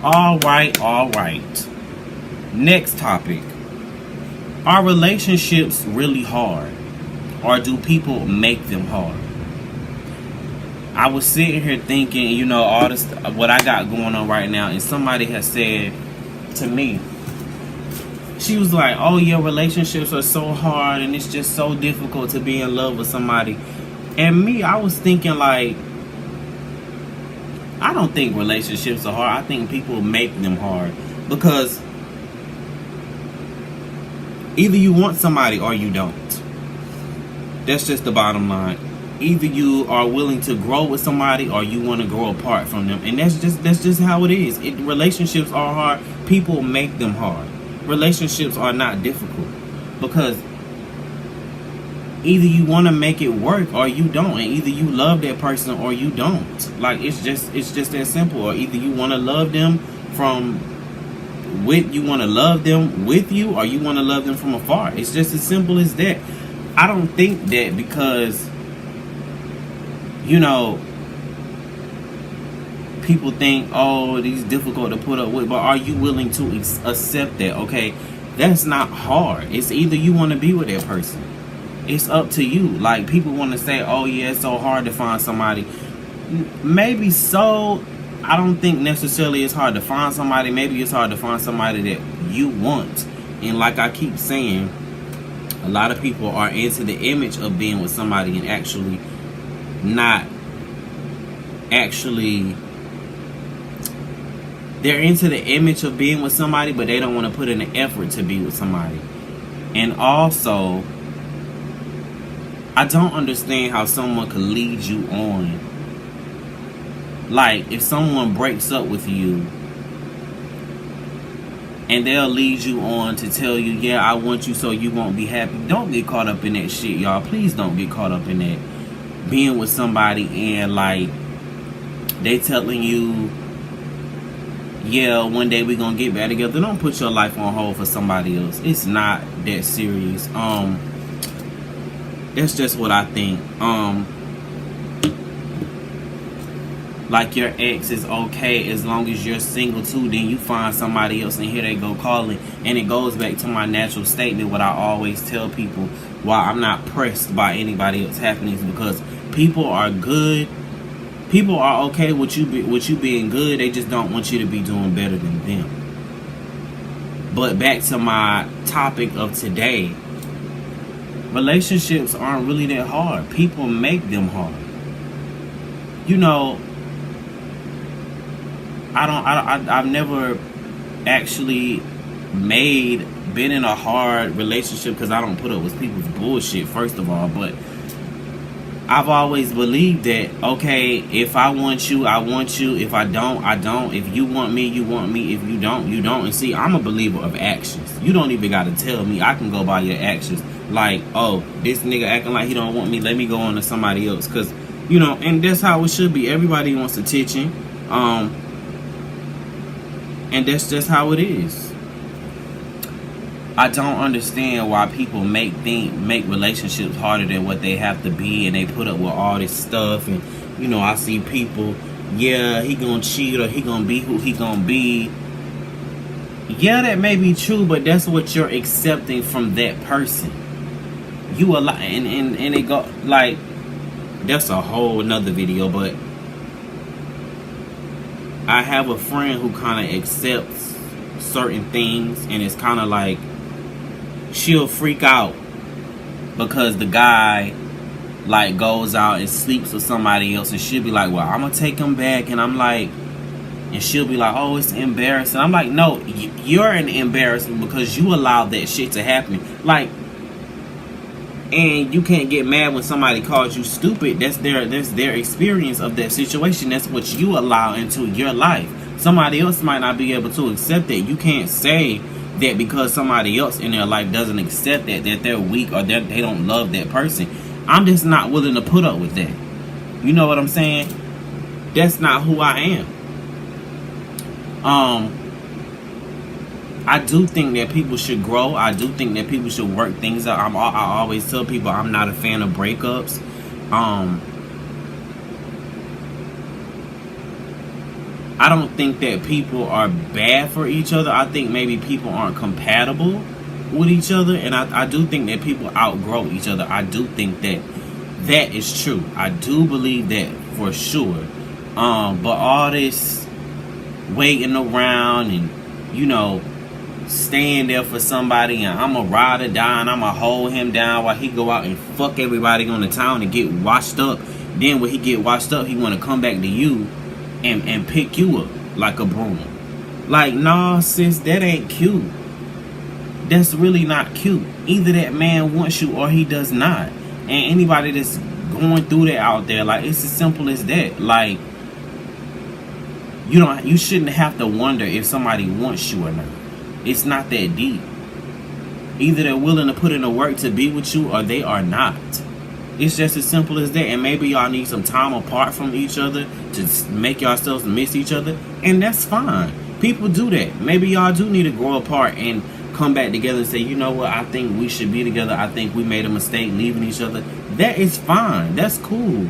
All right. Next topic. Are relationships really hard? Or do people make them hard? I was sitting here thinking, all this, what I got going on right now, and somebody has said to me, she was like, oh yeah, relationships are so hard and it's just so difficult to be in love with somebody. And me, I was thinking like, I don't think relationships are hard. I think people make them hard. Because either you want somebody or you don't. That's just the bottom line. Either you are willing to grow with somebody or you want to grow apart from them. And that's just how it is. Relationships are hard. People make them hard. Relationships are not difficult. Because either you want to make it work or you don't, and either you love that person or you don't. Like it's just that simple. Or either you want to love them with you, or you want to love them from afar. It's just as simple as that. I don't think that because people think, oh, these difficult to put up with, but are you willing to accept that? Okay, that's not hard. It's either you want to be with that person. It's up to you. Like, people want to say, oh yeah, it's so hard to find somebody. Maybe so. I don't think necessarily it's hard to find somebody. Maybe it's hard to find somebody that you want. And like I keep saying, a lot of people are into the image of being with somebody and actually they're into the image of being with somebody, but they don't want to put in the effort to be with somebody. And also, I don't understand how someone could lead you on. Like, if someone breaks up with you and they'll lead you on to tell you, yeah, I want you so you won't be happy. Don't get caught up in that shit, y'all. Please don't get caught up in that. Being with somebody and like they telling you, yeah, one day we're gonna get back together. Don't put your life on hold for somebody else. It's not that serious. That's just what I think. Like, your ex is okay as long as you're single too. Then you find somebody else and here they go calling. And it goes back to my natural statement, what I always tell people, why I'm not pressed by anybody else happenings, because people are good. People are okay with you being good. They just don't want you to be doing better than them. But back to my topic of today, relationships aren't really that hard. People make them hard. I've never actually been in a hard relationship because I don't put up with people's bullshit, first of all. But I've always believed that, okay, if I want you, I want you. If I don't, I don't. If you want me, you want me. If you don't, you don't. And see, I'm a believer of actions. You don't even got to tell me. I can go by your actions. Like, oh, this nigga acting like he don't want me. Let me go on to somebody else. Because, and that's how it should be. Everybody wants attention. And that's just how it is. I don't understand why people make relationships harder than what they have to be, and they put up with all this stuff. And I see people, yeah, he gonna cheat or he gonna be who he gonna be. Yeah, that may be true, but that's what you're accepting from that person. You allow, and it go like, that's a whole nother video. But I have a friend who kind of accepts certain things, and it's kind of like she'll freak out because the guy like goes out and sleeps with somebody else, and she'll be like, well, I'm gonna take him back. And I'm like, and she'll be like, oh, it's embarrassing. I'm like, no, you're an embarrassment because you allowed that shit to happen. Like, and you can't get mad when somebody calls you stupid. That's their experience of that situation. That's what you allow into your life. Somebody else might not be able to accept that. You can't say that because somebody else in their life doesn't accept that they're weak or that they don't love that person. I'm just not willing to put up with that. You know what I'm saying? That's not who I am. I do think that people should grow. I do think that people should work things out. I always tell people I'm not a fan of breakups. I don't think that people are bad for each other. I think maybe people aren't compatible with each other, and I do think that people outgrow each other. I do think that that is true. I do believe that for sure. But all this waiting around and, you know, staying there for somebody, and I'm going to ride or die, and I'm going to hold him down while he go out and fuck everybody on the town and get washed up. Then when he get washed up, he want to come back to you and pick you up like a broom. Like, nah, sis, that ain't cute. That's really not cute. Either that man wants you or he does not. And anybody that's going through that out there, like, it's as simple as that. Like, you shouldn't have to wonder if somebody wants you or not. It's not that deep. Either they're willing to put in the work to be with you or they are not. It's just as simple as that. And maybe y'all need some time apart from each other to make yourselves miss each other. And that's fine. People do that. Maybe y'all do need to grow apart and come back together and say, you know what, I think we should be together. I think we made a mistake leaving each other. That is fine. That's cool.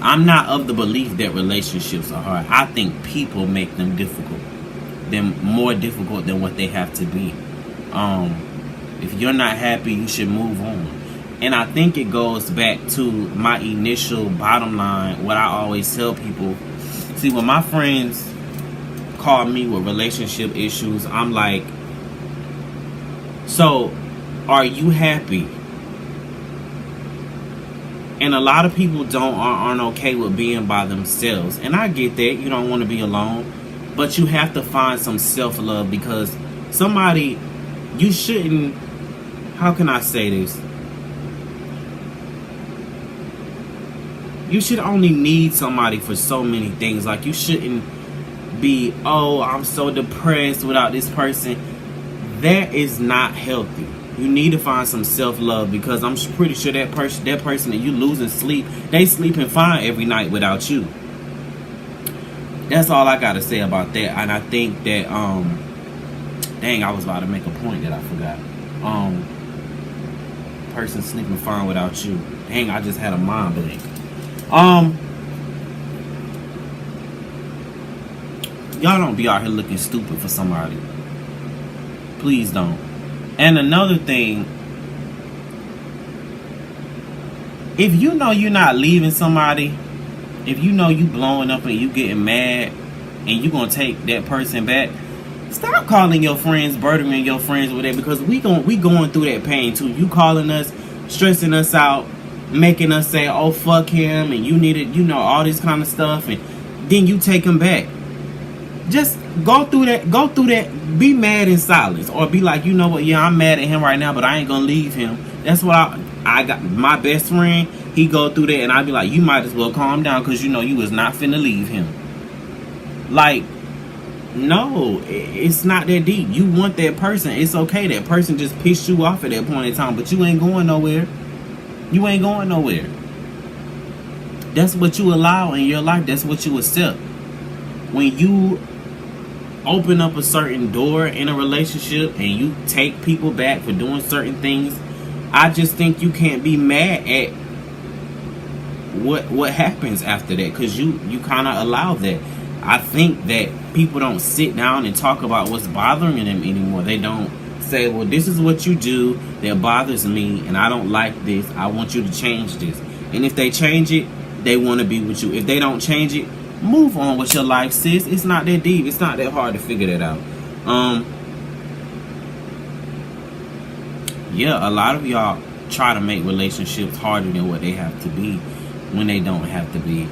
I'm not of the belief that relationships are hard. I think people make them difficult. They're more difficult than what they have to be. If you're not happy, you should move on. And I think it goes back to my initial bottom line, what I always tell people. See, when my friends call me with relationship issues, I'm like, so are you happy? And a lot of people aren't okay with being by themselves. And I get that. You don't want to be alone. But you have to find some self-love, because you shouldn't, how can I say this? You should only need somebody for so many things. Like, you shouldn't be, oh, I'm so depressed without this person. That is not healthy. You need to find some self-love, because I'm pretty sure that person that you losing sleep, they sleeping fine every night without you. That's all I got to say about that. And I think that, dang, I was about to make a point that I forgot. Person sleeping fine without you. Dang, I just had a mind blank. Y'all don't be out here looking stupid for somebody. Please don't. And another thing, if you know you're not leaving somebody, if you know you blowing up and you getting mad and you gonna take that person back, stop calling your friends, burdening your friends with it, because we going through that pain too. You calling us, stressing us out, making us say, oh, fuck him, and you needed, all this kind of stuff, and then you take him back. Just go through that, be mad in silence, or be like, you know what, yeah, I'm mad at him right now, but I ain't gonna leave him. That's what I got. My best friend, he go through that, and I be like, you might as well calm down, because you was not finna leave him. Like, no, it's not that deep. You want that person. It's okay. That person just pissed you off at that point in time, but you ain't going nowhere. You ain't going nowhere. That's what you allow in your life. That's what you accept. When you open up a certain door in a relationship and you take people back for doing certain things, I just think you can't be mad at what happens after that, because you kind of allow that. I think that people don't sit down and talk about what's bothering them anymore. They don't say, well, this is what you do that bothers me, and I don't like this. I want you to change this. And if they change it, they want to be with you. If they don't change it, move on with your life, sis. It's not that deep. It's not that hard to figure that out. Yeah, a lot of y'all try to make relationships harder than what they have to be when they don't have to be.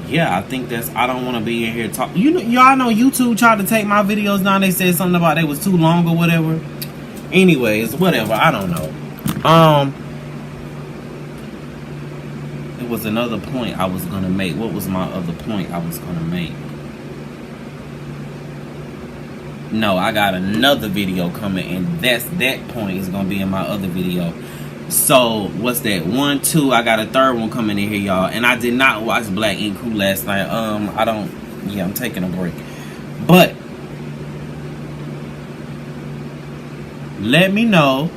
Yeah, I think I don't want to be in here talking. Y'all know YouTube tried to take my videos down. They said something about they was too long or whatever. Anyways, whatever. I don't know. It was another point I was gonna make. What was my other point I was gonna make? No, I got another video coming, and that point is gonna be in my other video. So, what's that? 1, 2, I got a third one coming in here, y'all. And I did not watch Black Ink Crew last night. I'm taking a break. But, let me know,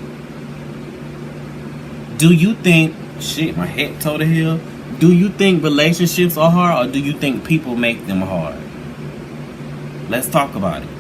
do you think Shit, my head toe to hell. Do you think relationships are hard, or do you think people make them hard? Let's talk about it.